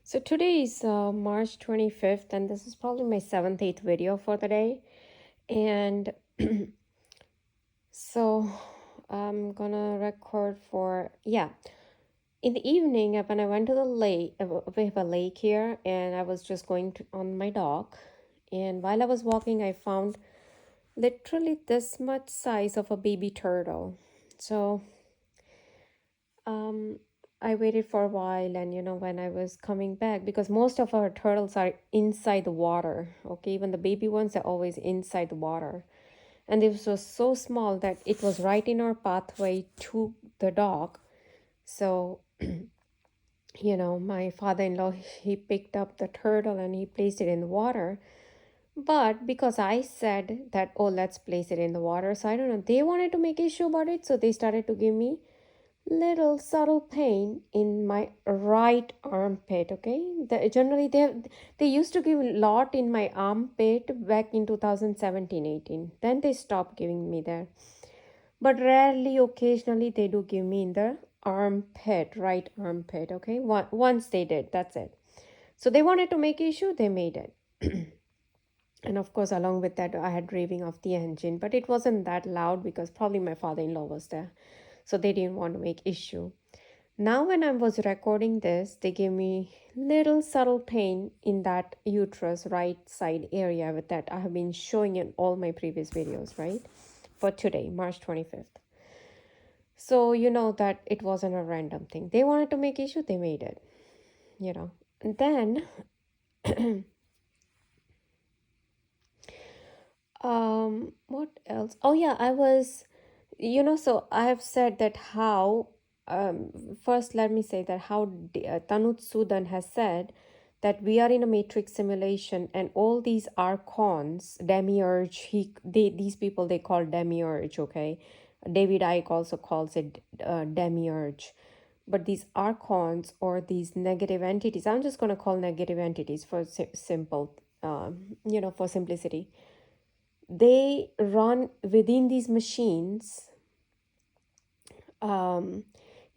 So today is March 25th, and this is probably my 7th, 8th video for the day. And so I'm gonna record for, in the evening when I went to the lake. We have a lake here, and I was just going on my dock. And while I was walking, I found literally this much size of a baby turtle. So Um, I waited for a while, and when I was coming back, because most of our turtles are inside the water, okay, even the baby ones are always inside the water. And this was so small that it was right in our pathway to the dock. So, my father-in-law, he picked up the turtle and he placed it in the water. But because I said that, oh, let's place it in the water, so I don't know, they wanted to make issue about it, so they started to give me little subtle pain in my right armpit. Okay, generally they used to give a lot in my armpit back in 2017-18. Then they stopped giving me there, but rarely, occasionally they do give me in the armpit, right armpit. Okay, once they did, that's it. So they wanted to make issue, they made it. And of course, along with that, I had revving of the engine, but it wasn't that loud because probably my father-in-law was there, so they didn't want to make issue. Now when I was recording this, they gave me little subtle pain in that uterus right side area with that I have been showing in all my previous videos, right? For today, March 25th. So you know that it wasn't a random thing. They wanted to make issue, they made it, And then what else? Oh yeah, I was, so I have said that how, first let me say that how Tanut Sudan has said that we are in a matrix simulation, and all these archons, demiurge, these people they call demiurge, okay? David Icke also calls it demiurge. But these archons, or these negative entities, I'm just going to call negative entities for simple, for simplicity, they run within these machines.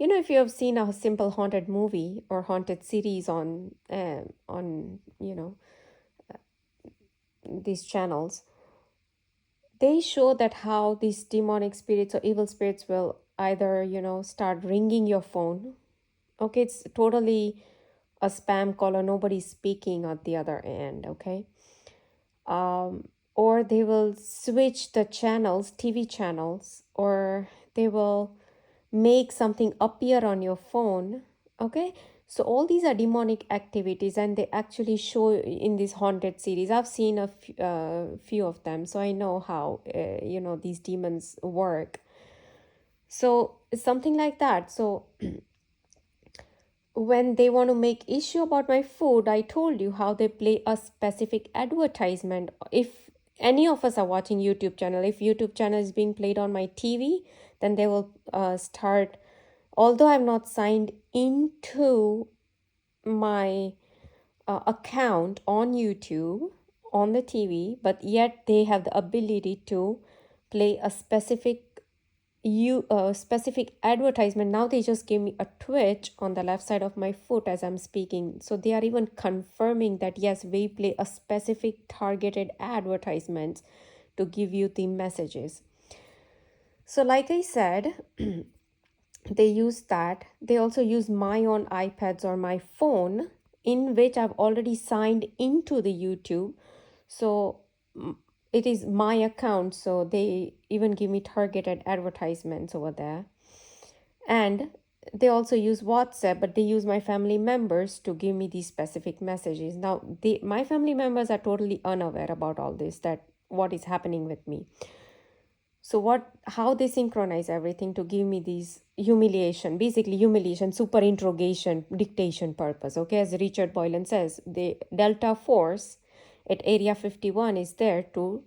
If you have seen a simple haunted movie or haunted series on these channels, they show that how these demonic spirits or evil spirits will either start ringing your phone. Okay, it's totally a spam call or nobody's speaking at the other end. Okay, or they will switch the channels, TV channels, or they will make something appear on your phone. Okay, so all these are demonic activities, and they actually show in this haunted series. I've seen a few of them, so I know how these demons work. So it's something like that. So when they want to make issue about my food, I told you how they play a specific advertisement. If any of us are watching YouTube channel, if YouTube channel is being played on my TV, then they will start, although I'm not signed into my account on YouTube on the TV, but yet they have the ability to play a specific advertisement. Now they just gave me a twitch on the left side of my foot as I'm speaking, so they are even confirming that yes, we play a specific targeted advertisements to give you the messages. So like I said, they use that. They also use my own iPads or my phone, in which I've already signed into the YouTube. So it is my account, so they even give me targeted advertisements over there. And they also use WhatsApp, but they use my family members to give me these specific messages. Now my family members are totally unaware about all this, that what is happening with me. So how they synchronize everything to give me these basically humiliation, super interrogation, dictation purpose. Okay, as Richard Boylan says, the Delta Force at Area 51 is there to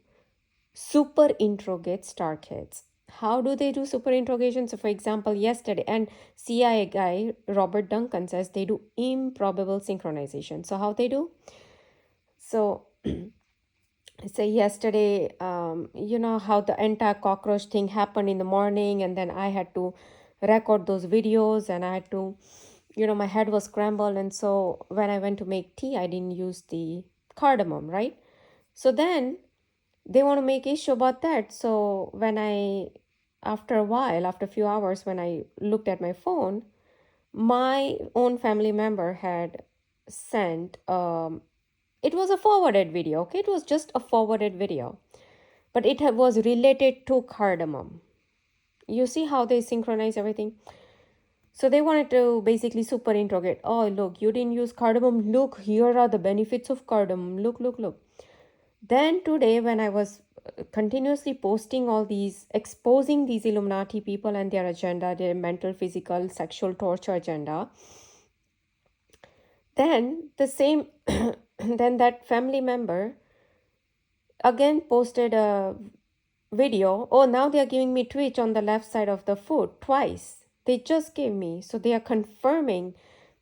super interrogate star kids. How do they do super interrogation? So for example, yesterday, and CIA guy Robert Duncan says they do improbable synchronization. So how they do? So say yesterday, how the anti-cockroach thing happened in the morning, and then I had to record those videos, and I had to my head was scrambled. And so when I went to make tea, I didn't use the cardamom, right? So then they want to make issue about that. So after a while, after a few hours, when I looked at my phone, my own family member had sent, it was a forwarded video, okay? It was just a forwarded video, but it was related to cardamom. You see how they synchronize everything? So they wanted to basically super interrogate. Oh, look, you didn't use cardamom. Look, here are the benefits of cardamom. Look, look, look. Then today, when I was continuously posting all these, exposing these Illuminati people and their agenda, their mental, physical, sexual torture agenda, then the same, then that family member again posted a video. Oh, now they are giving me twitch on the left side of the foot twice. They just gave me. So they are confirming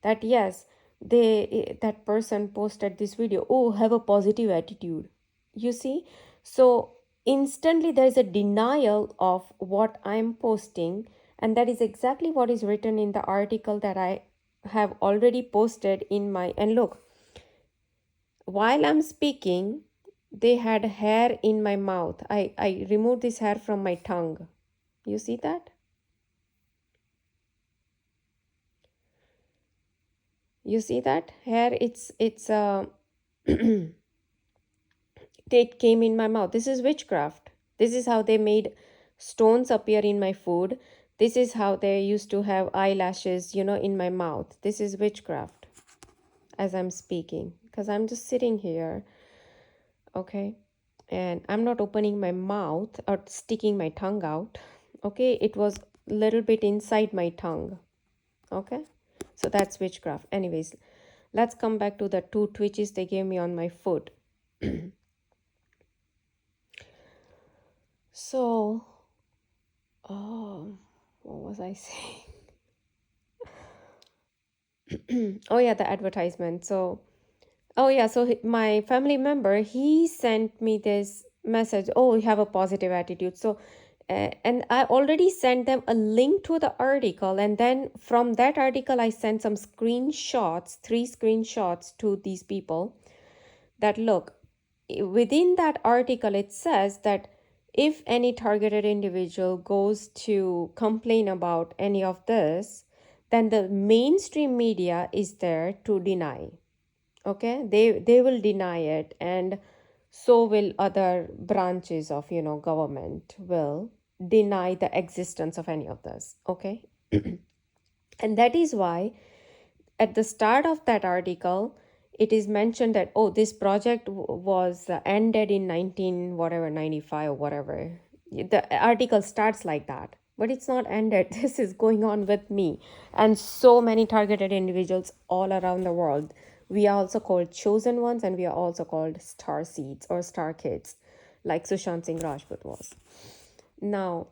that yes, that person posted this video. Oh, have a positive attitude. You see? So instantly there is a denial of what I'm posting, and that is exactly what is written in the article that I have already posted in my, and look, while I'm speaking, they had hair in my mouth. I removed this hair from my tongue. You see that? You see that hair? It came in my mouth. This is witchcraft. This is how they made stones appear in my food. This is how they used to have eyelashes, in my mouth. This is witchcraft as I'm speaking, because I'm just sitting here, okay? And I'm not opening my mouth or sticking my tongue out, okay? It was a little bit inside my tongue, okay? So that's witchcraft. Anyways, let's come back to the 2 twitches they gave me on my foot. So, what was I saying? Oh yeah, the advertisement. So, oh yeah, so my family member, he sent me this message. Oh, you have a positive attitude. So, and I already sent them a link to the article, and then from that article, I sent some screenshots, 3 screenshots to these people. That look, within that article, it says that if any targeted individual goes to complain about any of this, then the mainstream media is there to deny. Okay, they will deny it, and so will other branches of government will deny the existence of any of this. Okay. And that is why at the start of that article it is mentioned that, oh, this project was ended in 19 whatever 95 or whatever. The article starts like that, but it's not ended. This is going on with me and so many targeted individuals all around the world. We are also called chosen ones, and we are also called star seeds or star kids, like Sushant Singh Rajput was. Now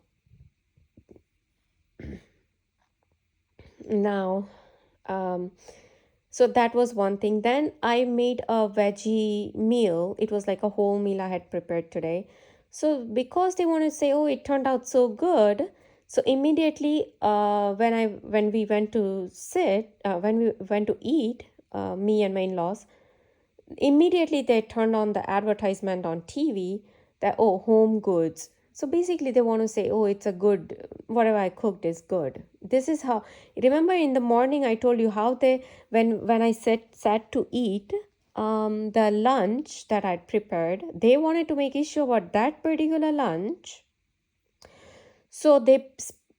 so that was one thing. Then I made a veggie meal. It was like a whole meal I had prepared today. So because they want to say, oh, it turned out so good, so immediately when we went to when we went to eat, me and my in-laws, immediately they turned on the advertisement on TV that, oh, home goods. So basically they want to say, oh, it's a good, whatever I cooked is good. This is how, remember in the morning I told you how they, when I sat to eat the lunch that I'd prepared, they wanted to make issue about that particular lunch. So they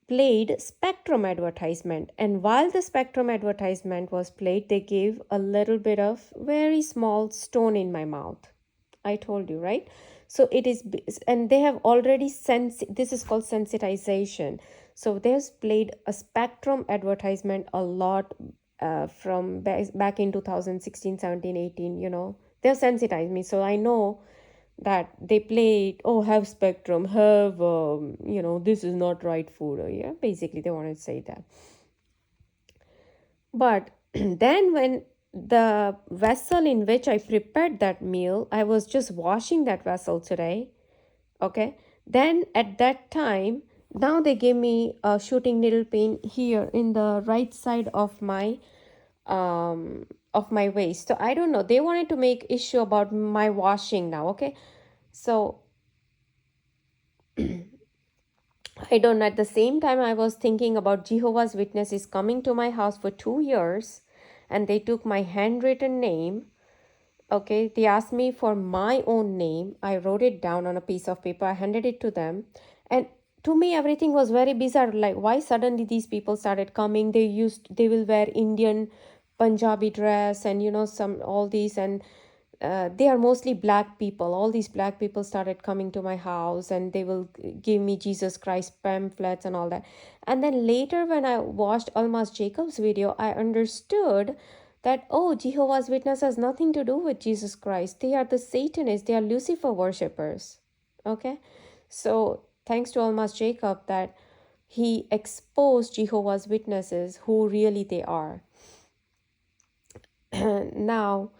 played Spectrum advertisement, and while the Spectrum advertisement was played, they gave a little bit of very small stone in my mouth. I told you, right? So it is, and they have already this is called sensitization. So they've played a Spectrum advertisement a lot from back in 2016, 17, 18, they've sensitized me. So I know that they played, oh, have Spectrum, have this is not right food, or yeah, basically they want to say that. But then when the vessel in which I prepared that meal, I was just washing that vessel today, okay, then at that time Now they gave me a shooting needle pain here in the right side of my waist. So I don't know. They wanted to make issue about my washing now. Okay, so I don't know. At the same time, I was thinking about Jehovah's Witnesses coming to my house for 2 years, and they took my handwritten name. Okay, they asked me for my own name. I wrote it down on a piece of paper. I handed it to them. And to me, everything was very bizarre. Like, why suddenly these people started coming? They will wear Indian Punjabi dress and, some all these. And they are mostly black people. All these black people started coming to my house and they will give me Jesus Christ pamphlets and all that. And then later, when I watched Almas Jacob's video, I understood that, oh, Jehovah's Witness has nothing to do with Jesus Christ. They are the Satanists, they are Lucifer worshippers. Okay, so thanks to Almas Jacob that he exposed Jehovah's Witnesses who really they are. Now,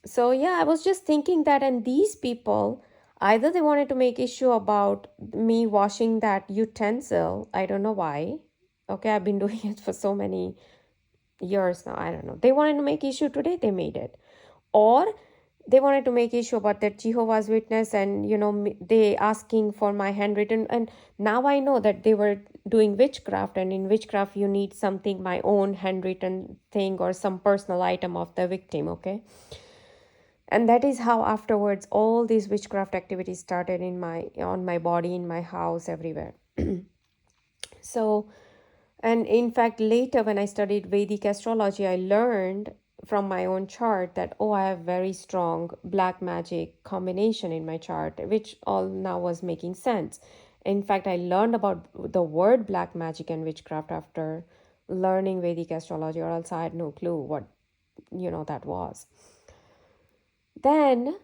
so yeah, I was just thinking that, and these people, either they wanted to make issue about me washing that utensil. I don't know why. Okay, I've been doing it for so many years now. I don't know. They wanted to make issue today, they made it. Or they wanted to make issue about that Jehovah's Witness and, they asking for my handwritten. And now I know that they were doing witchcraft, and in witchcraft, you need something, my own handwritten thing or some personal item of the victim. Okay. And that is how afterwards all these witchcraft activities started on my body, in my house, everywhere. So, and in fact, later when I studied Vedic astrology, I learned from my own chart that, oh, I have very strong black magic combination in my chart, which all now was making sense. In fact, I learned about the word black magic and witchcraft after learning Vedic astrology, or else I had no clue what, that was. Then,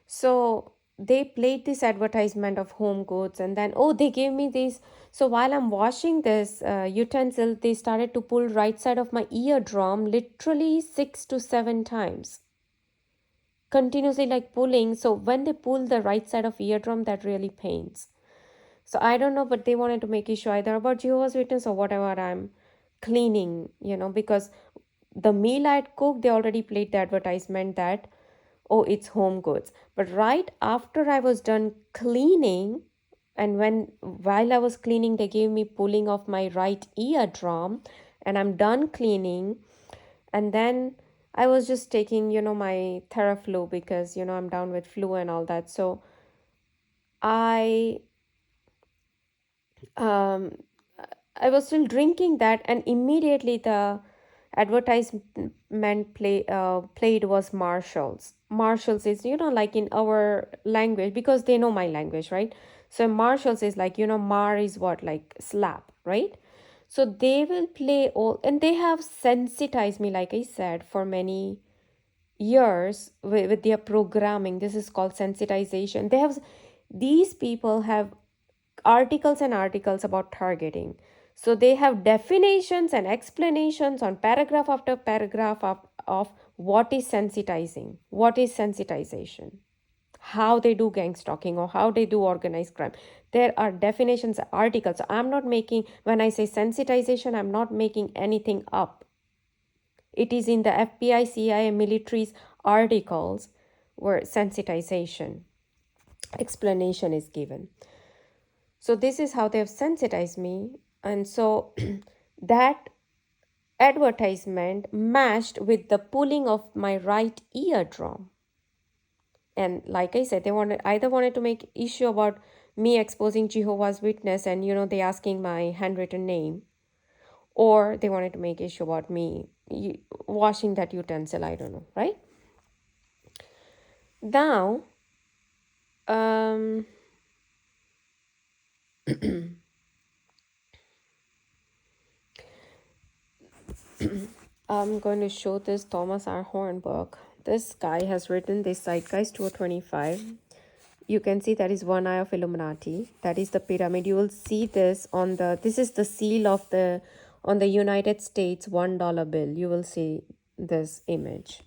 so they played this advertisement of home goods, and then, oh, they gave me this. So while I'm washing this utensil, they started to pull right side of my eardrum literally 6 to 7 times, continuously, like pulling. So when they pull the right side of eardrum, that really pains. So I don't know, but they wanted to make issue either about Jehovah's Witness or whatever I'm cleaning, because the meal I'd cooked, they already played the advertisement that, oh, it's home goods. But right after I was done cleaning, and while I was cleaning, they gave me pulling of my right eardrum, and I'm done cleaning. And then I was just taking, my Theraflu because, I'm down with flu and all that. So I um I was still drinking that, and immediately the advertisement played was Marshalls. Marshalls is, like in our language, because they know my language, right? So Marshalls is like, Mar is what, like slap, right? So they will play all, and they have sensitized me, like I said, for many years with their programming. This is called sensitization. These people have articles and articles about targeting. So they have definitions and explanations on paragraph after paragraph of what is sensitizing, what is sensitization, how they do gang stalking or how they do organized crime. There are definitions, articles. So I'm not making, when I say sensitization, I'm not making anything up. It is in the FBI, CIA, military's articles where sensitization explanation is given. So this is how they have sensitized me. And so that advertisement matched with the pulling of my right eardrum. And like I said, they wanted to make issue about me exposing Jehovah's Witness and, they asking my handwritten name, or they wanted to make issue about me washing that utensil. I don't know, right? Now, I'm going to show this Thomas R. Horn book. This guy has written this Zeitgeist 225. You can see that is one eye of Illuminati. That is the pyramid. You will see this this is the seal of on the United States $1 bill. You will see this image.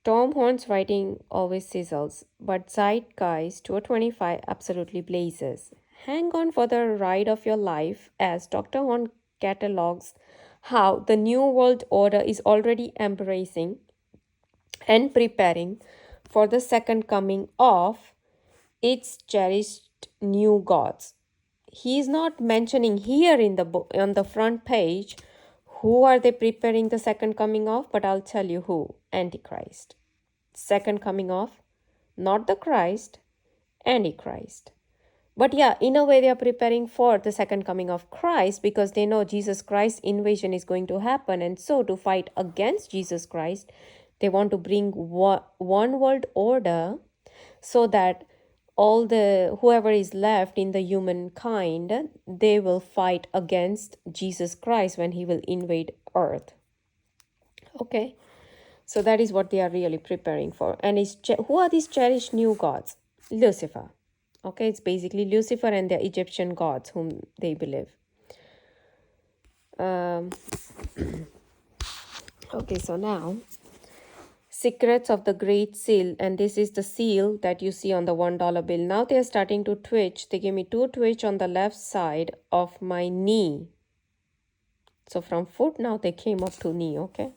Tom Horn's writing always sizzles, but Zeitgeist 225 absolutely blazes. Hang on for the ride of your life as Dr. Horn catalogs how the New World Order is already embracing and preparing for the second coming of its cherished new gods. He is not mentioning here in the book on the front page who are they preparing the second coming of, but I'll tell you who. Antichrist. Second coming of, not the Christ, Antichrist. But yeah, in a way, they are preparing for the second coming of Christ because they know Jesus Christ invasion is going to happen. And so, to fight against Jesus Christ, they want to bring one world order so that all the whoever is left in the humankind, they will fight against Jesus Christ when he will invade earth. Okay, so that is what they are really preparing for. And who are these cherished new gods? Lucifer. Okay, it's basically Lucifer and the Egyptian gods whom they believe. Okay, so now secrets of the Great Seal, and this is the seal that you see on the $1 bill. Now they are starting to twitch. They gave me 2 twitch on the left side of my knee. So from foot now they came up to knee, okay?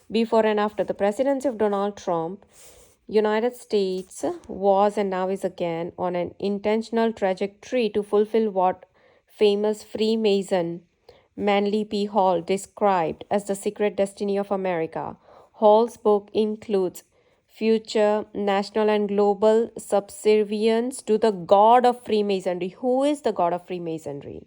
Before and after the presidency of Donald Trump, United States was and now is again on an intentional trajectory to fulfill what famous Freemason Manly P. Hall described as the secret destiny of America. Hall's book includes future national and global subservience to the god of Freemasonry. Who is the god of Freemasonry?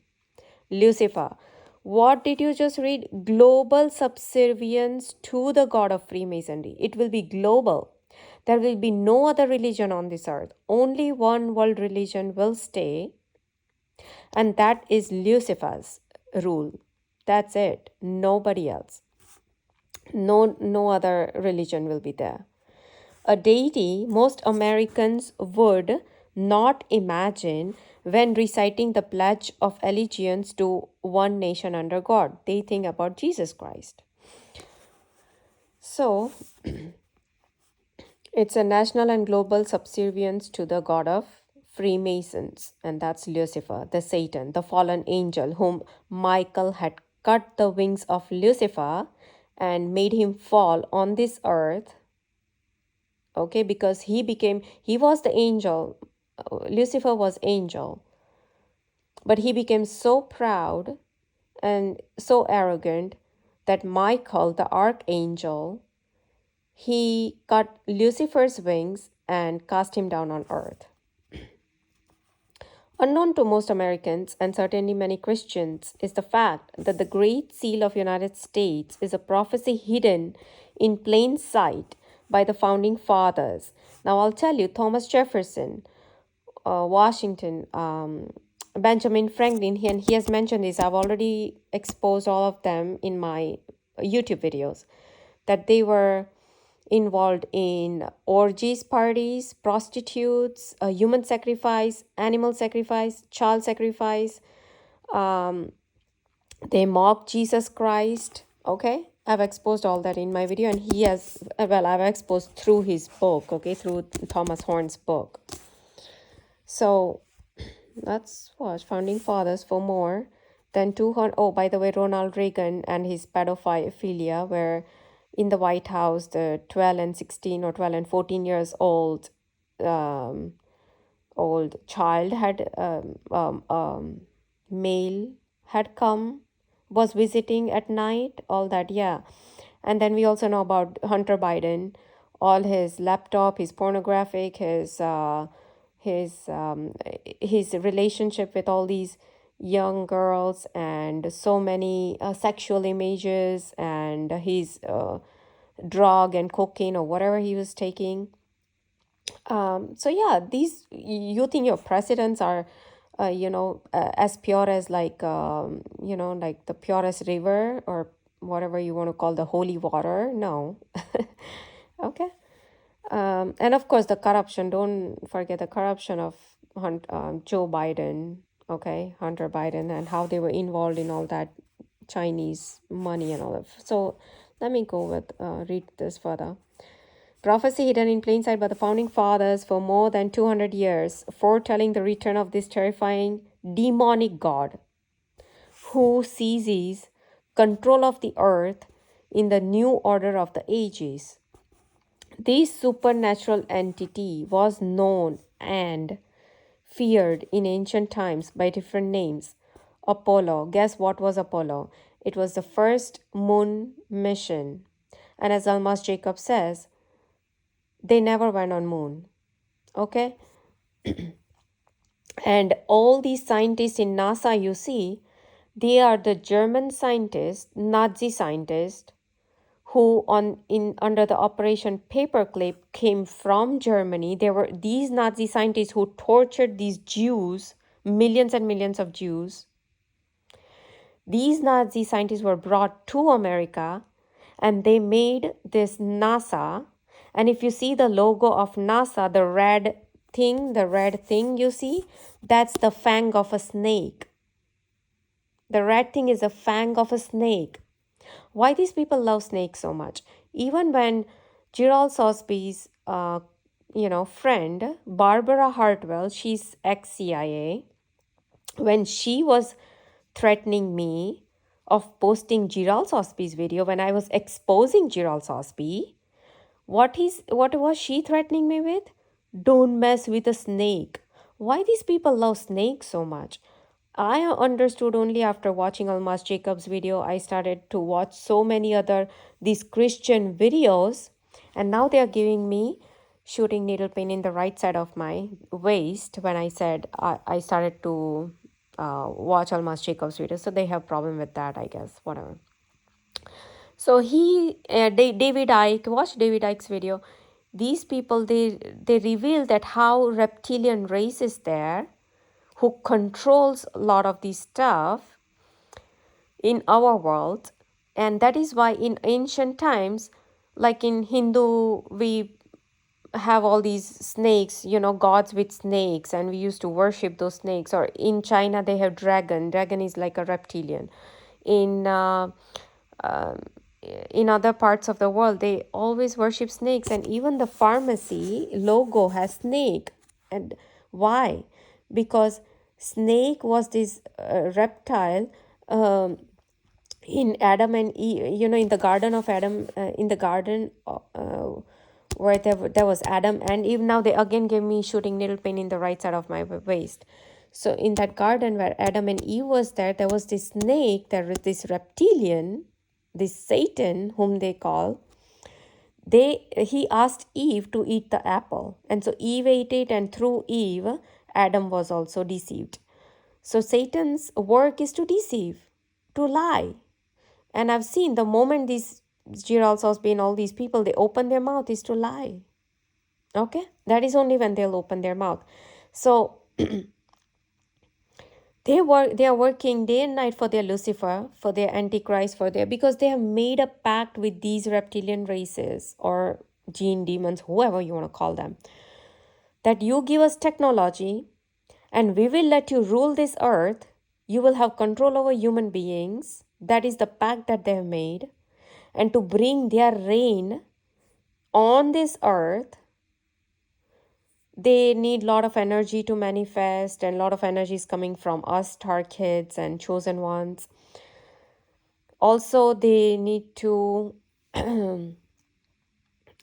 Lucifer. What did you just read? Global subservience to the god of Freemasonry. It will be global. There will be no other religion on this earth. Only one world religion will stay, and that is Lucifer's rule. That's it. Nobody else. No other religion will be there. A deity most Americans would not imagine when reciting the Pledge of Allegiance to one nation under God. They think about Jesus Christ. So, it's a national and global subservience to the God of Freemasons, and that's Lucifer, the Satan, the fallen angel, whom Michael had cut the wings of Lucifer and made him fall on this earth. Okay, because he was the angel. Lucifer was angel, but he became so proud and so arrogant that Michael, the archangel, he cut Lucifer's wings and cast him down on earth. Unknown to most Americans, and certainly many Christians, is the fact that the Great Seal of United States is a prophecy hidden in plain sight by the founding fathers. Now I'll tell you, Thomas Jefferson, Washington, Benjamin Franklin, and he has mentioned this. I've already exposed all of them in my YouTube videos, that they were involved in orgies, parties, prostitutes, human sacrifice, animal sacrifice, child sacrifice. They mocked Jesus Christ. Okay, I've exposed all that in my video, and he has, well, I've exposed through his book, okay, through Thomas Horn's book. So let's watch Founding Fathers for more than 200. Oh, by the way, Ronald Reagan and his pedophilia were in the White House. The 12 and 16 or 12 and 14 years old child had male had come, was visiting at night, all that, yeah. And then we also know about Hunter Biden, all his laptop, his pornographic, his relationship with all these young girls, and so many sexual images, and his drug and cocaine or whatever he was taking. So yeah, these, you think your presidents are as pure as like like the purest river or whatever you want to call the holy water? No. Okay. And of course the corruption, don't forget the corruption of Joe Biden, okay, Hunter Biden, and how they were involved in all that Chinese money and all of. So let me go with read this further. Prophecy hidden in plain sight by the founding fathers for more than 200 years, foretelling the return of this terrifying demonic god who seizes control of the earth in the new order of the ages. This supernatural entity was known and feared in ancient times by different names. Apollo. Guess what was Apollo? It was the first moon mission. And as Almas Jacob says, they never went on moon. Okay? And all these scientists in NASA you see, they are the German scientists, Nazi scientists, who under the Operation Paperclip came from Germany. There were these Nazi scientists who tortured these Jews, millions and millions of Jews. These Nazi scientists were brought to America and they made this NASA. And if you see the logo of NASA, the red thing you see, that's the fang of a snake. The red thing is a fang of a snake. Why these people love snakes so much? Even when Gerald Sosby's friend, Barbara Hartwell, she's ex-CIA, when she was threatening me of posting Gerald Sosby's video, when I was exposing Gerald Sosby, what was she threatening me with? Don't mess with a snake. Why these people love snakes so much? I understood only after watching Almas Jacob's video. I started to watch so many other these Christian videos, and now they are giving me shooting needle pain in the right side of my waist when I said I started to watch Almas Jacob's video. So they have problem with that, I guess, whatever. So David Icke, watch David Icke's video. These people, they reveal that how reptilian race is there who controls a lot of this stuff in our world. And that is why in ancient times, like in Hindu, we have all these snakes, gods with snakes, and we used to worship those snakes. Or in China, they have dragon is like a reptilian. In other parts of the world, they always worship snakes, and even the pharmacy logo has snake. And why? Because snake was this reptile in Adam and Eve, in the garden of Adam, in the garden where there was Adam and Eve. Now they again gave me shooting needle pain in the right side of my waist. So in that garden where Adam and Eve was there was this snake, there was this reptilian, this Satan, whom they call. He asked Eve to eat the apple, and so Eve ate it, and through Eve, Adam was also deceived. So Satan's work is to deceive, to lie. And I've seen the moment these Gerald Sosby and all these people, they open their mouth, is to lie. Okay? That is only when they'll open their mouth. So they are working day and night for their Lucifer, for their AntiChrist, because they have made a pact with these reptilian races or gene demons, whoever you want to call them, that you give us technology and we will let you rule this earth. You will have control over human beings. That is the pact that they have made. And to bring their reign on this earth, they need a lot of energy to manifest, and a lot of energy is coming from us, star kids and chosen ones. Also, they need to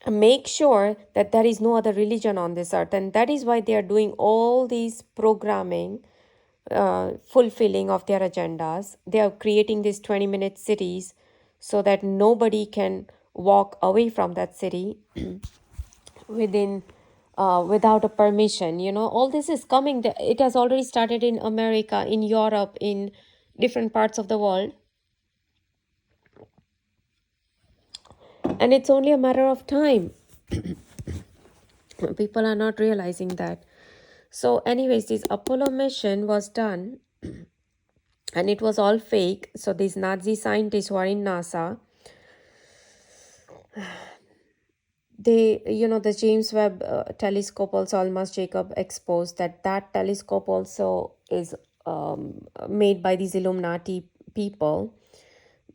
make sure that there is no other religion on this earth. And that is why they are doing all these programming, fulfilling of their agendas. They are creating these 20-minute cities so that nobody can walk away from that city without a permission. All this is coming. It has already started in America, in Europe, in different parts of the world. And it's only a matter of time. People are not realizing that. So anyways, this Apollo mission was done and it was all fake. So these Nazi scientists who are in NASA, the James Webb telescope also, Almas Jacob exposed that telescope also is made by these Illuminati people,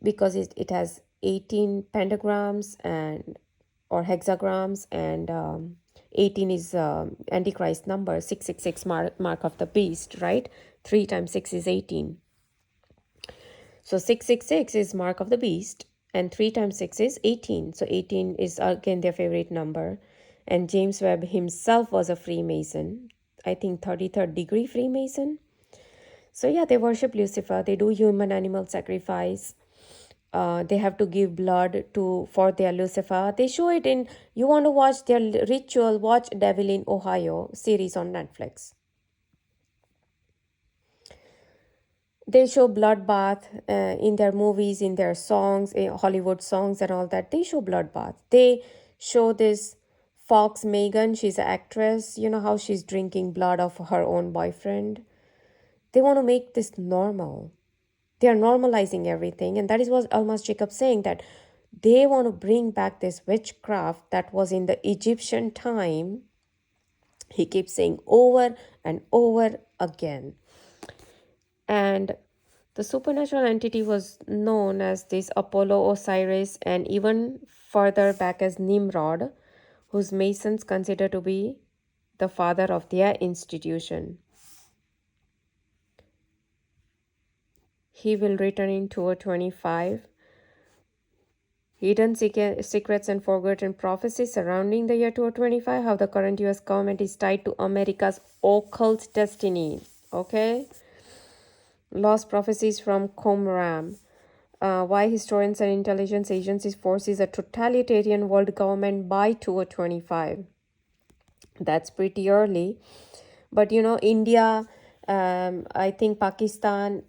because it has 18 pentagrams and or hexagrams, and 18 is Antichrist number, 666 mark of the beast, right? 3 times 6 is 18. So 666 is mark of the beast, and 3 times 6 is 18. So 18 is again their favorite number. And James Webb himself was a Freemason, I think 33rd degree Freemason. So yeah, they worship Lucifer. They do human animal sacrifice. They have to give blood to for their Lucifer. They show it in. You want to watch their ritual? Watch Devil in Ohio series on Netflix. They show bloodbath in their movies, in their songs, in Hollywood songs and all that. They show bloodbath. They show this Fox Megan. She's an actress. You know how she's drinking blood of her own boyfriend. They want to make this normal. They are normalizing everything, and that is what Almas Jacob saying, that they want to bring back this witchcraft that was in the Egyptian time. He keeps saying over and over again. And the supernatural entity was known as this Apollo, Osiris, and even further back as Nimrod, whose Masons consider to be the father of their institution. He will return in 2025. Hidden secrets and forgotten prophecies surrounding the year 2025, how the current US government is tied to America's occult destiny. Okay? Lost prophecies from Qumran. Why historians and intelligence agencies foresees a totalitarian world government by 2025. That's pretty early. But you know, India, I think Pakistan,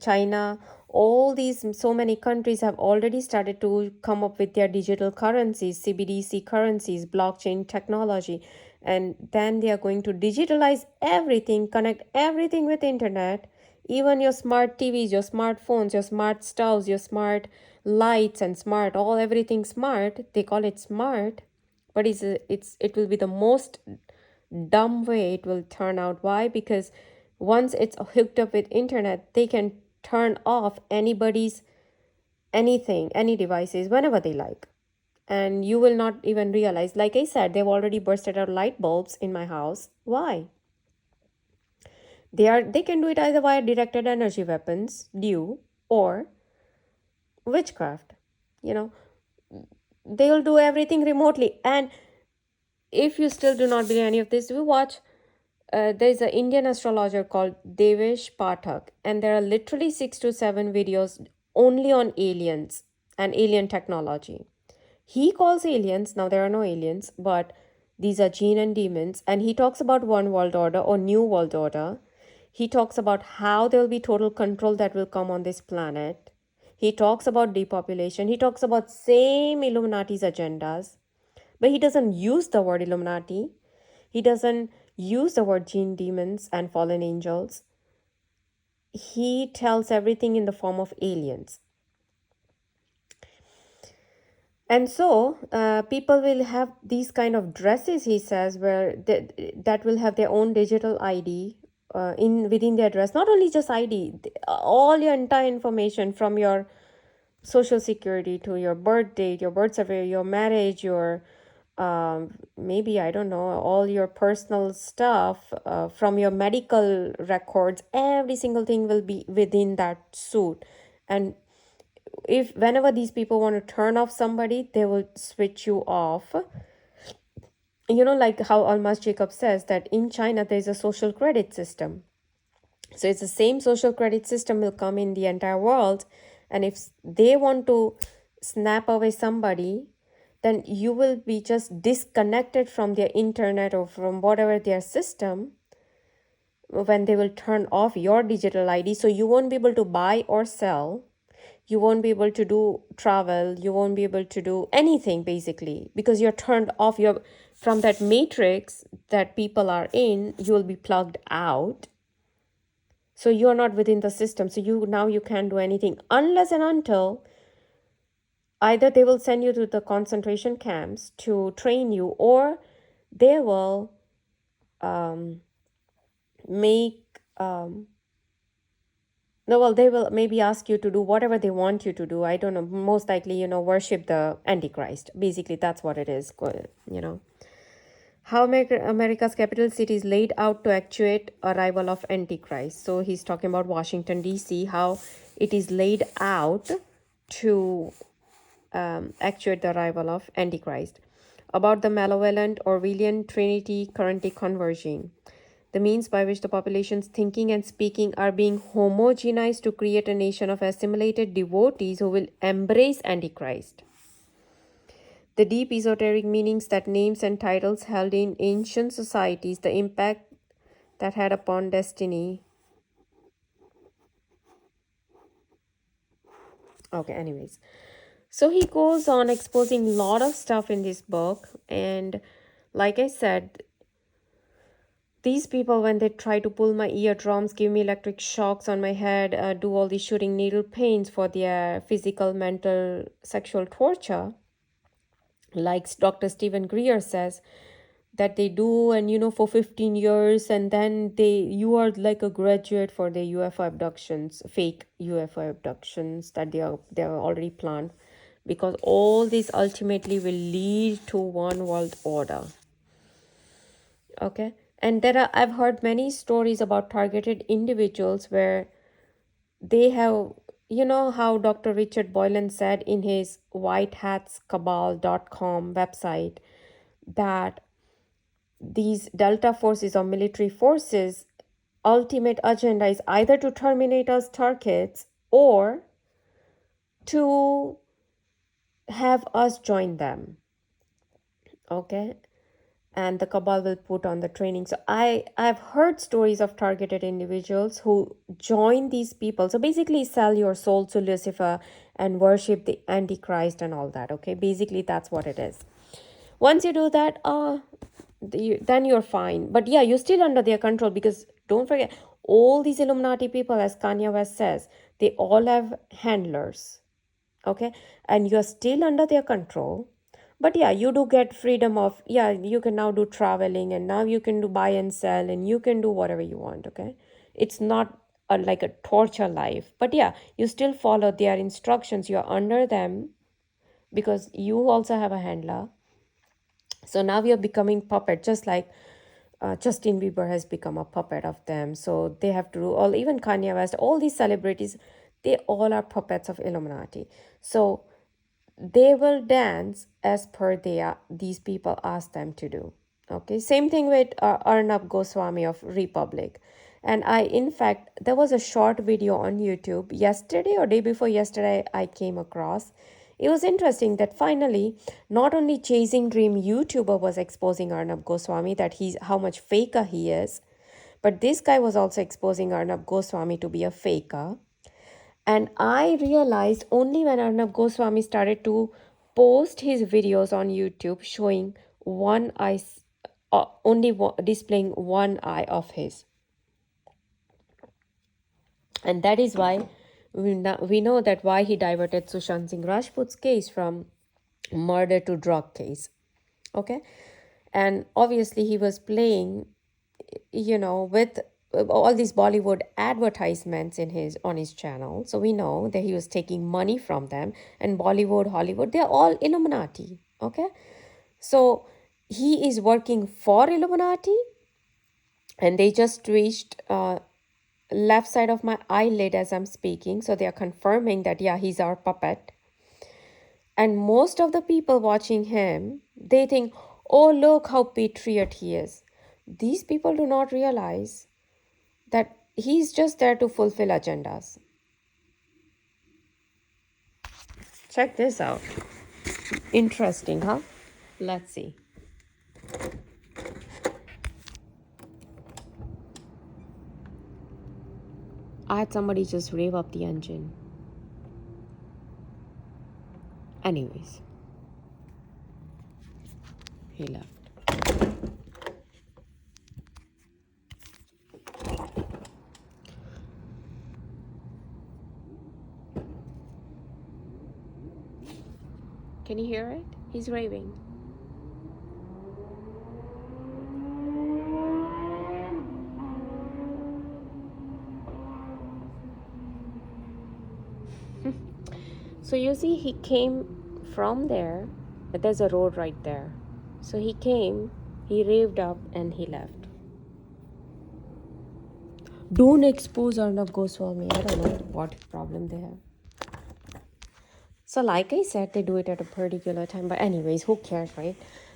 China, all these, so many countries have already started to come up with their digital currencies, CBDC currencies, blockchain technology. And then they are going to digitalize everything, connect everything with internet, even your smart TVs, your smartphones, your smart stoves, your smart lights and smart, all everything smart. They call it smart, but it will be the most dumb way it will turn out. Why? Because once it's hooked up with internet, they can turn off anybody's anything, any devices whenever they like, and you will not even realize. Like I said, they've already bursted out light bulbs in my house. Why? They can do it either via directed energy weapons, DEW, or witchcraft. You know, they'll do everything remotely. And if you still do not believe any of this, we watch. There's an Indian astrologer called Devesh Pathak, and there are literally 6 to 7 videos only on aliens and alien technology. He calls aliens, now there are no aliens, but these are jinn and demons, and he talks about one world order or new world order. He talks about how there will be total control that will come on this planet. He talks about depopulation. He talks about same Illuminati's agendas, but he doesn't use the word Illuminati. He doesn't use the word jinn, demons, and fallen angels. He tells everything in the form of aliens. And so people will have these kind of dresses, he says, where that will have their own digital ID within their dress. Not only just ID, all your entire information from your social security to your birth date, your birth certificate, your marriage, your maybe, I don't know, all your personal stuff, from your medical records, every single thing will be within that suit. And if whenever these people want to turn off somebody, they will switch you off. You know, like how Almas Jacob says that in China there's a social credit system. So it's the same social credit system will come in the entire world. And if they want to snap away somebody, then you will be just disconnected from their internet or from whatever their system when they will turn off your digital ID. So you won't be able to buy or sell. You won't be able to do travel. You won't be able to do anything basically, because you're turned off. You're from that matrix that people are in, you will be plugged out. So you're not within the system. So you can't do anything unless and until either they will send you to the concentration camps to train you, or they will make No, well, they will maybe ask you to do whatever they want you to do. I don't know. Most likely, worship the Antichrist. Basically, that's what it is. How America's capital city is laid out to actuate arrival of Antichrist. So he's talking about Washington, D.C., how it is laid out to actuate the arrival of Antichrist. About the malevolent Orwellian Trinity currently converging. The means by which the population's thinking and speaking are being homogenized to create a nation of assimilated devotees who will embrace Antichrist. The deep esoteric meanings that names and titles held in ancient societies, the impact that had upon destiny. Okay, anyways. So he goes on exposing a lot of stuff in this book. And like I said, these people, when they try to pull my eardrums, give me electric shocks on my head, do all these shooting needle pains for their physical, mental, sexual torture, like Dr. Stephen Greer says, that they do, and for 15 years, and then you are like a graduate for the UFO abductions, fake UFO abductions that they are already planned, because all this ultimately will lead to one world order. Okay. And I've heard many stories about targeted individuals where they have, how Dr. Richard Boylan said in his whitehatscabal.com website, that these Delta forces or military forces' ultimate agenda is either to terminate us targets or to have us join them. Okay. And the cabal will put on the training. So I've heard stories of targeted individuals who join these people. So basically sell your soul to Lucifer and worship the Antichrist and all that. Okay, basically that's what it is. Once you do that, then you're fine. But yeah, you're still under their control, because don't forget, all these Illuminati people, as Kanye West says, they all have handlers. Okay, and you're still under their control. But yeah, you do get freedom of, yeah, you can now do traveling, and now you can do buy and sell, and you can do whatever you want. Okay, it's not like a torture life, but yeah, you still follow their instructions. You're under them because you also have a handler. So now you're becoming puppet, just like Justin Bieber has become a puppet of them. So they have to do all, even Kanye West, all these celebrities, they all are puppets of Illuminati. So they will dance as per these people ask them to do. Okay, same thing with Arnab Goswami of Republic. And in fact, there was a short video on YouTube yesterday or day before yesterday I came across. It was interesting that finally, not only Chasing Dream YouTuber was exposing Arnab Goswami, that he's how much faker he is, but this guy was also exposing Arnab Goswami to be a faker. And I realized only when Arnab Goswami started to post his videos on YouTube showing one eye, displaying one eye of his. And that is why we know that why he diverted Sushant Singh Rajput's case from murder to drug case. Okay. And obviously he was playing, with all these Bollywood advertisements on his channel. So we know that he was taking money from them, and Bollywood, Hollywood, they're all Illuminati. Okay. So he is working for Illuminati, and they just reached left side of my eyelid as I'm speaking. So they are confirming that, yeah, he's our puppet. And most of the people watching him, they think, oh, look how patriot he is. These people do not realize that he's just there to fulfill agendas. Check this out. Interesting, huh? Let's see. I had somebody just rev up the engine. Anyways, he left. Can you hear it? He's raving. So you see, he came from there. There's a road right there. So he came, he raved up, and he left. Don't expose Arnab Goswami. I don't know what problem they have. So like I said, they do it at a particular time. But anyways, who cares, right?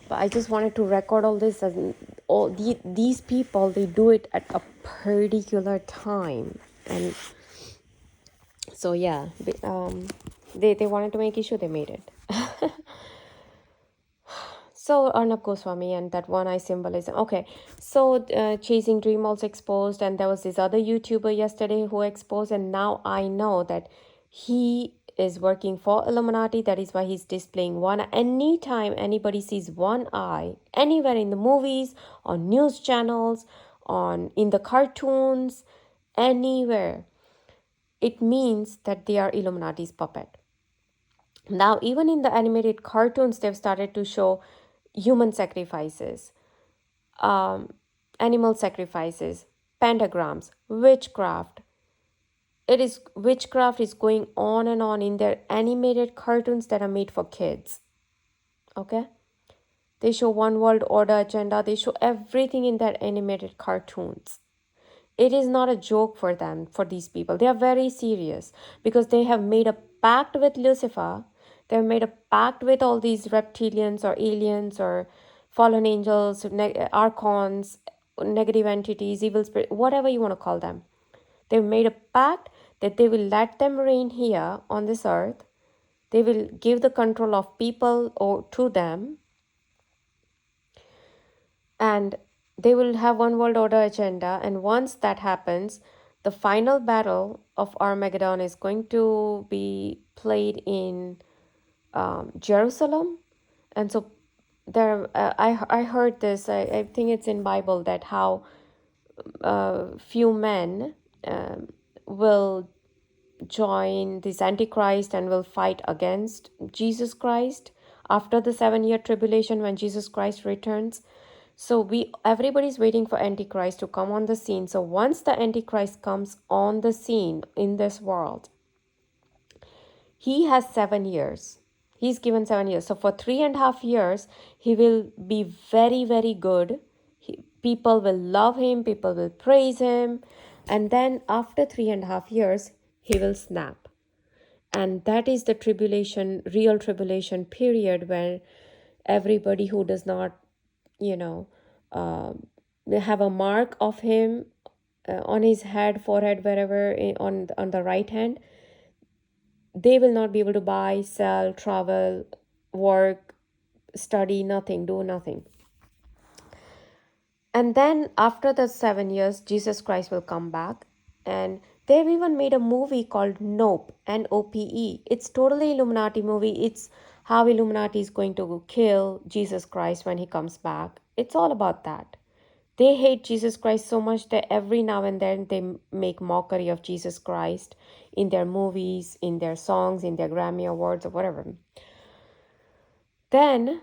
But I just wanted to record all this. As these people, they do it at a particular time. And so yeah, they wanted to make issue, they made it. So Arnab Goswami and that one eye symbolism. Okay, so Chasing Dream also exposed, and there was this other YouTuber yesterday who exposed, and now I know that he is working for Illuminati. That is why he's displaying one. Anytime anybody sees one eye anywhere in the movies, on news channels, on in the cartoons, anywhere, it means that they are Illuminati's puppet. Now, even in the animated cartoons, they've started to show human sacrifices, animal sacrifices, pentagrams, witchcraft. Witchcraft is going on and on in their animated cartoons that are made for kids. Okay? They show one world order agenda. They show everything in their animated cartoons. It is not a joke for them, for these people. They are very serious because they have made a pact with Lucifer. They have made a pact with all these reptilians or aliens or fallen angels, archons, negative entities, evil spirit, whatever you want to call them. They've made a pact that they will let them reign here on this earth. They will give the control of people or to them, and they will have one world order agenda. And once that happens, the final battle of Armageddon is going to be played in Jerusalem. And so there, I heard this. I think it's in Bible that how few men will join this Antichrist and will fight against Jesus Christ after the 7-year tribulation when Jesus Christ returns. So everybody's waiting for Antichrist to come on the scene. So once the Antichrist comes on the scene in this world, he has 7 years. He's given 7 years. So for 3.5 years, he will be very, very good. People will love him. People will praise him. And then after 3.5 years, he will snap. And that is the tribulation, real tribulation period, where everybody who does not, they have a mark of him on his head, forehead, wherever, on the right hand, they will not be able to buy, sell, travel, work, study, nothing, do nothing. And then after the 7 years, Jesus Christ will come back. And they've even made a movie called Nope, N-O-P-E. It's totally Illuminati movie. It's how Illuminati is going to kill Jesus Christ when he comes back. It's all about that. They hate Jesus Christ so much that every now and then they make mockery of Jesus Christ in their movies, in their songs, in their Grammy Awards or whatever. Then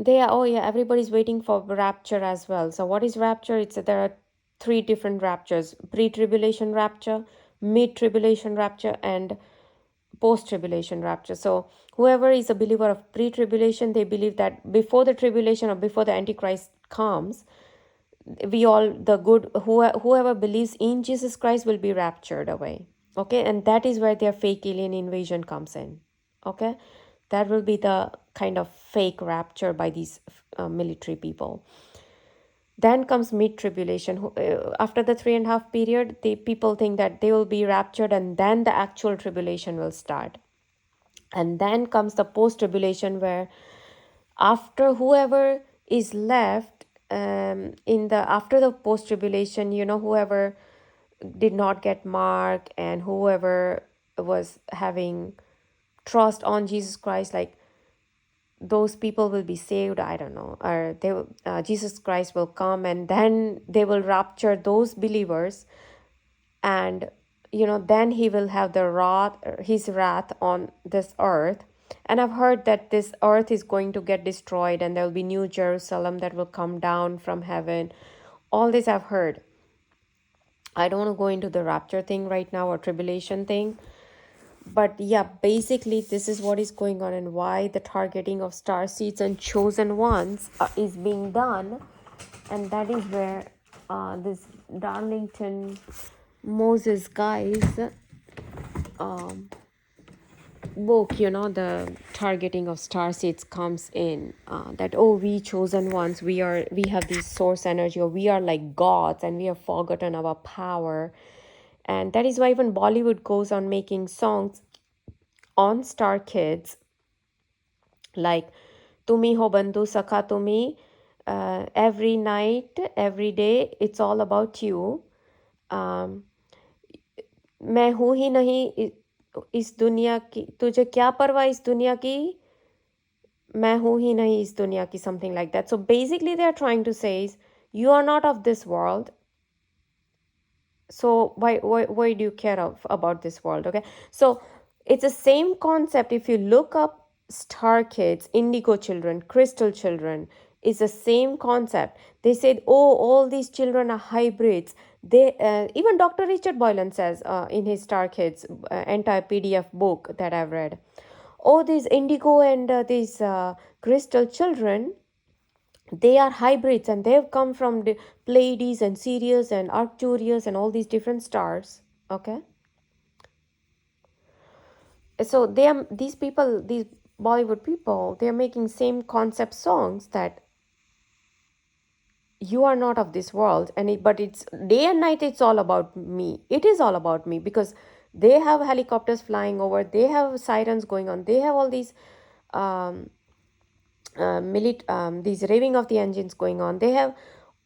everybody's waiting for rapture as well. So what is rapture? There are 3 different raptures: pre-tribulation rapture, mid-tribulation rapture, and post-tribulation rapture. So whoever is a believer of pre-tribulation, they believe that before the tribulation or before the Antichrist comes, whoever believes in Jesus Christ will be raptured away. Okay, and that is where their fake alien invasion comes in. Okay, that will be the kind of fake rapture by these military people. Then comes mid-tribulation. After the 3.5 period, people think that they will be raptured, and then the actual tribulation will start. And then comes the post-tribulation, where after whoever is left after the post-tribulation, whoever did not get mark and whoever was having trust on Jesus Christ, like those people will be saved. I don't know, or Jesus Christ will come, and then they will rapture those believers, and then he will have his wrath on this earth. And I've heard that this earth is going to get destroyed, and there will be New Jerusalem that will come down from heaven. All this I've heard. I don't want to go into the rapture thing right now or tribulation thing. But yeah, basically, this is what is going on and why the targeting of star seeds and chosen ones is being done. And that is where this Darlington Moses guys book, the targeting of star seeds comes in. That, oh, we chosen ones, we have this source energy, or we are like gods and we have forgotten our power. And that is why even Bollywood goes on making songs on star kids, like Tumi Ho Bandhu Sakha Tumi. Every night, every day, it's all about you. um, मैं हूँ ही नहीं इस दुनिया की, तुझे क्या परवाह इस दुनिया की, मैं हूँ ही नहीं इस दुनिया की, something like that. So basically they are trying to say is, you are not of this world, so why do you care about this world? Okay, so it's the same concept. If you look up star kids, indigo children, crystal children, is the same concept. They said, oh, all these children are hybrids. They even Dr. Richard Boylan says in his star kids entire PDF book that I've read, oh, these indigo and these crystal children, they are hybrids and they've come from the Pleiades and Sirius and Arcturus and all these different stars. Okay, so they are, these people, these Bollywood people, they are making same concept songs that you are not of this world, and but it's day and night, it's all about me. It is all about me, because they have helicopters flying over, they have sirens going on, they have all these um, these raving of the engines going on. They have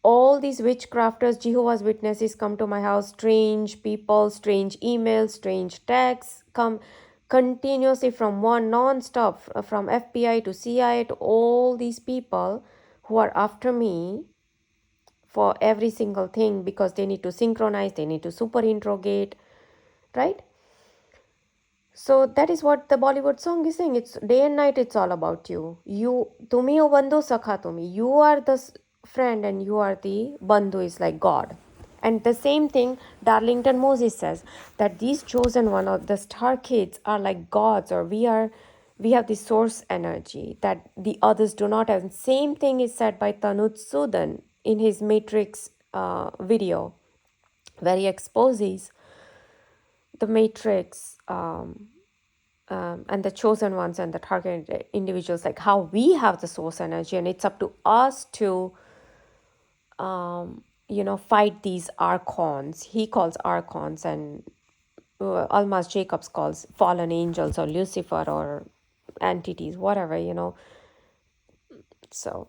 all these witchcrafters, Jehovah's Witnesses come to my house, strange people, strange emails, strange texts come continuously from one non-stop, from FBI to CIA to all these people who are after me for every single thing, because they need to synchronize, they need to super interrogate, right? So that is what the Bollywood song is saying. It's day and night, it's all about you. You, tumi o bandhu sakha tumi. You are the friend and you are the bandhu, is like God. And the same thing Darlington Moses says, that these chosen one of the star kids are like gods, or we have the source energy that the others do not have. And same thing is said by Tanuj Sudan in his Matrix video, where he exposes the Matrix and the chosen ones and the targeted individuals, like how we have the source energy, and it's up to us to fight these archons. He calls archons, and Almas Jacobs calls fallen angels or Lucifer or entities, whatever. So